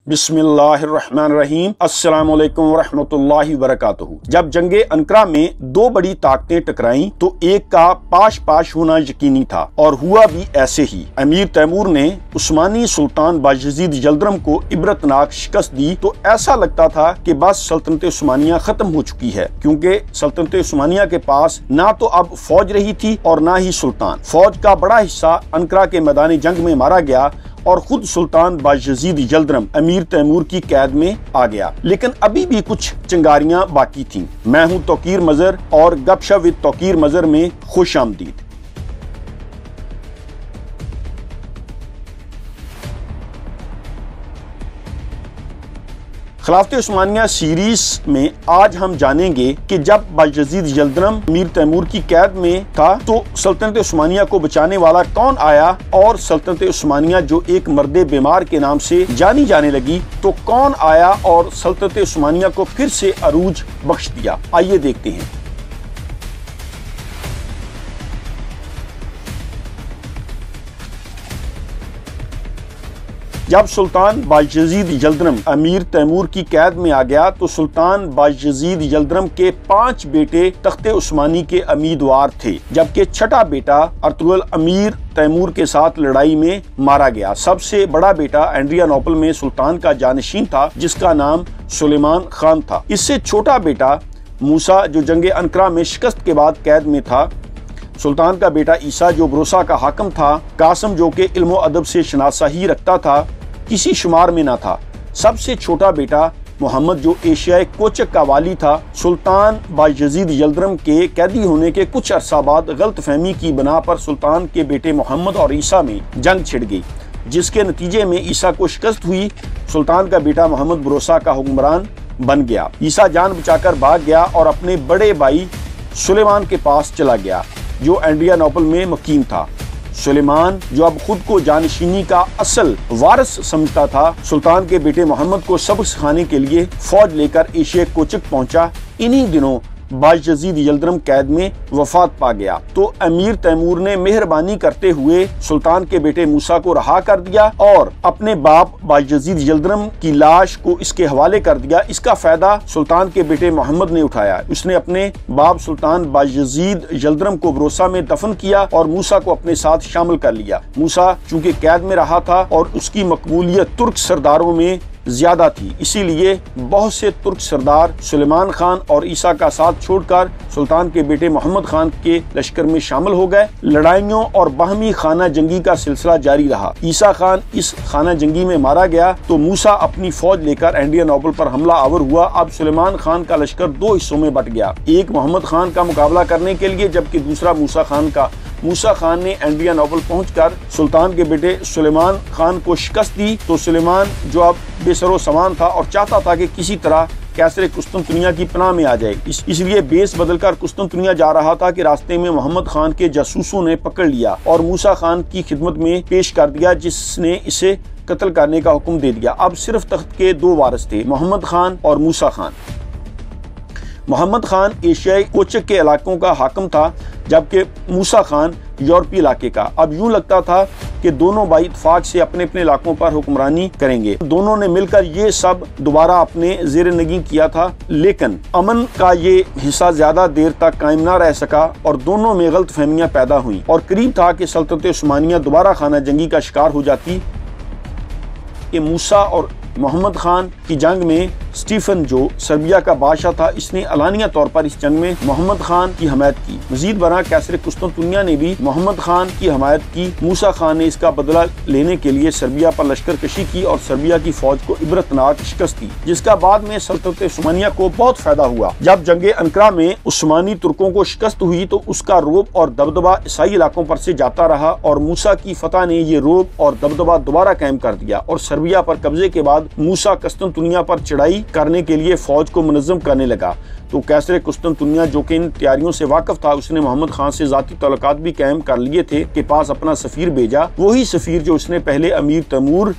बिस्मिल्लाहिर्रहमानिर्रहीम अस्सलामुअलैकुम वरहमतुल्लाहि वबरकातुहू। जब जंगे अनकरा में दो बड़ी ताकतें टकराईं तो एक का पाश पाश होना यकीनी था और हुआ भी ऐसे ही। अमीर तैमूर ने उस्मानी सुल्तान बायजीद यल्दरम को इबरतनाक शिकस्त दी तो ऐसा लगता था कि बस सल्तनत उस्मानिया खत्म हो चुकी है, क्योंकि सल्तनत उस्मानिया के पास ना तो अब फौज रही थी और ना ही सुल्तान। फौज का बड़ा हिस्सा अनकरा के मैदानी जंग में मारा गया और खुद सुल्तान बायजीद यल्दरम अमीर तैमूर की कैद में आ गया। लेकिन अभी भी कुछ चिंगारियां बाकी थीं। मैं हूं तौकीर मजर और गपशप विद तौकीर मजर में खुश आमदीद। खिलाफत उस्मानिया सीरीज में आज हम जानेंगे कि जब बायजीद यल्दरम अमीर तैमूर की कैद में था तो सल्तनत उस्मानिया को बचाने वाला कौन आया, और सल्तनत उस्मानिया जो एक मर्दे बीमार के नाम से जानी जाने लगी तो कौन आया और सल्तनत उस्मानिया को फिर से अरूज बख्श दिया। आइए देखते हैं। जब सुल्तान बायजीद यल्दरम अमीर तैमूर की कैद में आ गया तो सुल्तान बायजीद यल्दरम के 5 बेटे तख्ते उस्मानी के उम्मीदवार थे, जबकि छठा बेटा अर्तुगरुल अमीर तैमूर के साथ लड़ाई में मारा गया। सबसे बड़ा बेटा एड्रियानोपल में सुल्तान का जानशीन था, जिसका नाम सुलेमान खान था। इससे छोटा बेटा मूसा जो जंगे अनकरा में शिकस्त के बाद कैद में था, सुल्तान का बेटा ईसा जो बरोसा का हाकम था, कासम जो के इल्मो अदब से शनासाही रखता था, किसी शुमार में न था। सबसे छोटा बेटा मोहम्मद जो एशियाई कोचक का वाली था। सुल्तान बायजीद यल्दरम के कैदी होने के कुछ अरसा बाद गलतफहमी की बना पर सुल्तान के बेटे मोहम्मद और ईसा में जंग छिड़ गई, जिसके नतीजे में ईसा को शिकस्त हुई। सुल्तान का बेटा मोहम्मद बरोसा का हुक्मरान बन गया। ईसा जान बचाकर भाग गया और अपने बड़े भाई सुलेमान के पास चला गया जो एड्रियानोपल में मुकीम था। सुलेमान जो अब खुद को जानशीनी का असल वारिस समझता था, सुल्तान के बेटे मोहम्मद को सबक सिखाने के लिए फौज लेकर एशिया कोचक पहुंचा। इन्हीं दिनों बायजीद यल्दरम कैद में वफात पा गया तो अमीर तैमूर ने मेहरबानी करते हुए सुल्तान के बेटे मूसा को रहा कर दिया और अपने बाप बायजीद यल्दरम की लाश को इसके हवाले कर दिया। इसका फायदा सुल्तान के बेटे मोहम्मद ने उठाया। उसने अपने बाप सुल्तान बायजीद यल्दरम को बरोसा में दफन किया और मूसा को अपने साथ शामिल कर लिया। मूसा चूंकि कैद में रहा था और उसकी मकबूलियत तुर्क सरदारों में ज्यादा थी, इसीलिए बहुत से तुर्क सरदार सुलेमान खान और ईसा का साथ छोड़कर सुल्तान के बेटे मोहम्मद खान के लश्कर में शामिल हो गए। लड़ाइयों और बाहमी खाना जंगी का सिलसिला जारी रहा। ईसा खान इस खाना जंगी में मारा गया तो मूसा अपनी फौज लेकर एड्रियानोपल पर हमला आवर हुआ। अब सुलेमान खान का लश्कर 2 हिस्सों में बट गया, एक मोहम्मद खान का मुकाबला करने के लिए जबकि दूसरा मूसा खान का। मूसा खान ने एड्रियानोपल पहुंचकर सुल्तान के बेटे सुलेमान खान को शिकस्त दी तो सुलेमान जो अब बेसरो समान था और चाहता था कि किसी तरह कैसर कुस्तुनतुनिया की पनाह में आ जाए, इसलिए बेस बदलकर कुस्तुनतुनिया जा रहा था कि रास्ते में मोहम्मद खान के जासूसों ने पकड़ लिया और मूसा खान की खिदमत में पेश कर दिया, जिसने इसे कत्ल करने का हुक्म दे दिया। अब सिर्फ तख्त के 2 वारिस थे, मोहम्मद खान और मूसा खान। मोहम्मद खान एशियाई कोचक के इलाकों का हाकिम था, जबकि मूसा खान यूरोपीय इलाके का। अब यूं लगता था कि दोनों भाई इत्तेफाक से अपने अपने इलाकों पर हुक्मरानी करेंगे। दोनों ने मिलकर ये सब दोबारा अपने ज़ेर नगी किया था, लेकिन अमन का ये हिस्सा ज्यादा देर तक कायम न रह सका और दोनों में गलत फहमियाँ पैदा हुई और करीब था कि सल्तनत उस्मानिया दोबारा खाना जंगी का शिकार हो जाती। कि मूसा और मोहम्मद खान की जंग में स्टीफन जो सर्बिया का बादशाह था, इसने अलानिया तौर पर इस जंग में मोहम्मद खान की हमायत की। मजीद बना कैसर कुस्तुनतुनिया ने भी मोहम्मद खान की हमायत की। मूसा खान ने इसका बदला लेने के लिए सर्बिया पर लश्कर कशी की और सर्बिया की फौज को इबरतनाक शिकस्त दी, जिसका बाद में सल्तनत उस्मानिया को बहुत फायदा हुआ। जब जंगे अनकरा में उस्मानी तुर्कों को शिकस्त हुई तो उसका रोब और दबदबा ईसाई इलाकों पर से जाता रहा और मूसा की फतह ने ये रोब और दबदबा दोबारा कायम कर दिया और सर्बिया पर कब्जे के बाद मूसा कुस्तुनतुनिया पर चढ़ाई करने के लिए फौज को मुनज़्ज़म करने लगा। तो कैसर कुस्तुनतुनिया जो कि इन तैयारियों से वाकिफ था, उसने मोहम्मद खान से ज़ाती तल्लुकात भी कायम कर लिए थे, के पास अपना सफ़ीर भेजा। वही सफ़ीर जो उसने पहले अमीर तैमूर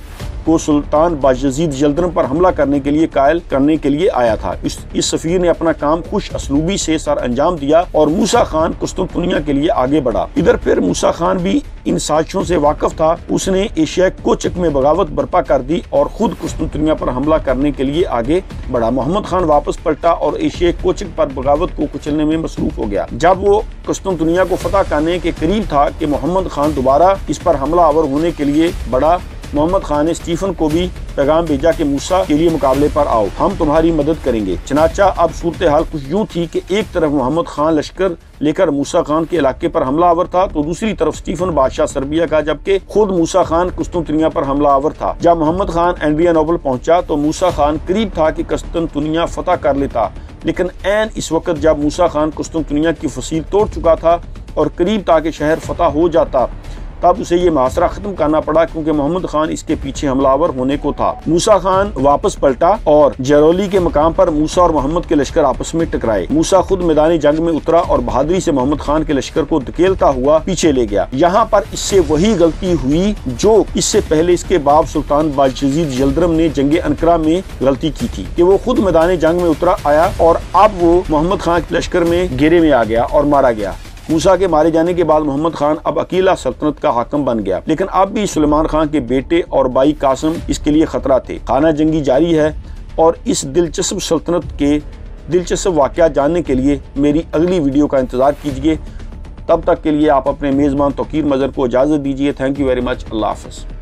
को सुल्तान बायजीद जल्दरम पर हमला करने के लिए कायल करने के लिए आया था। इस सफीर ने अपना काम खुश असलूबी से सर अंजाम दिया और मूसा खान कुस्तुनतुनिया के लिए आगे बढ़ा। इधर फिर मूसा खान भी इन साजिशों से वाकिफ था। उसने एशिया कोचक में बगावत बर्पा कर दी और खुद कुस्तुनतुनिया पर हमला करने के लिए आगे बढ़ा। मोहम्मद खान वापस पलटा और एशिया कोचक पर बगावत को कुचलने में मसरूफ हो गया। जब वो कुस्तुनतुनिया को फतह करने के करीब था कि मोहम्मद खान दोबारा इस पर हमला आवर होने के लिए बढ़ा। मोहम्मद खान ने स्टीफन को भी पैगाम भेजा कि मूसा के लिए मुकाबले पर आओ, हम तुम्हारी मदद करेंगे। चनाचा अब सूरत हाल कुछ यूं थी कि एक तरफ मोहम्मद खान लश्कर लेकर मूसा खान के इलाके पर हमला आवर था, तो दूसरी तरफ स्टीफन बादशाह सर्बिया का, जबकि खुद मूसा खान कुस्तुनतुनिया पर हमला आवर था। जब मोहम्मद खान एड्रियानोपल पहुंचा तो मूसा खान करीब था कि कुस्तुनतुनिया फतह कर लेता, लेकिन ऐन इस वक्त जब मूसा खान कुस्तुनतुनिया की फसील तोड़ चुका था और करीब था कि शहर फतह हो जाता, तब उसे ये मुहासरा खत्म करना पड़ा, क्योंकि मोहम्मद खान इसके पीछे हमलावर होने को था। मूसा खान वापस पलटा और जरोली के मकाम पर मूसा और मोहम्मद के लश्कर आपस में टकराए। मूसा खुद मैदानी जंग में उतरा और बहादुरी से मोहम्मद खान के लश्कर को धकेलता हुआ पीछे ले गया। यहाँ पर इससे वही गलती हुई जो इससे पहले इसके बाप सुल्तान बायजीद जल्दरम ने जंगे अनकरा में गलती की थी कि वो खुद मैदानी जंग में उतरा आया और अब वो मोहम्मद खान के लश्कर में घेरे में आ गया और मारा गया। मूसा के मारे जाने के बाद मोहम्मद खान अब अकेला सल्तनत का हाकिम बन गया, लेकिन अब भी सुलेमान खान के बेटे और भाई कासिम इसके लिए खतरा थे। खाना जंगी जारी है और इस दिलचस्प सल्तनत के दिलचस्प वाक़या जानने के लिए मेरी अगली वीडियो का इंतज़ार कीजिए। तब तक के लिए आप अपने मेज़बान तौकीर मज़हर को इजाज़त दीजिए। Thank you very much. अल्लाह हाफ़िज़।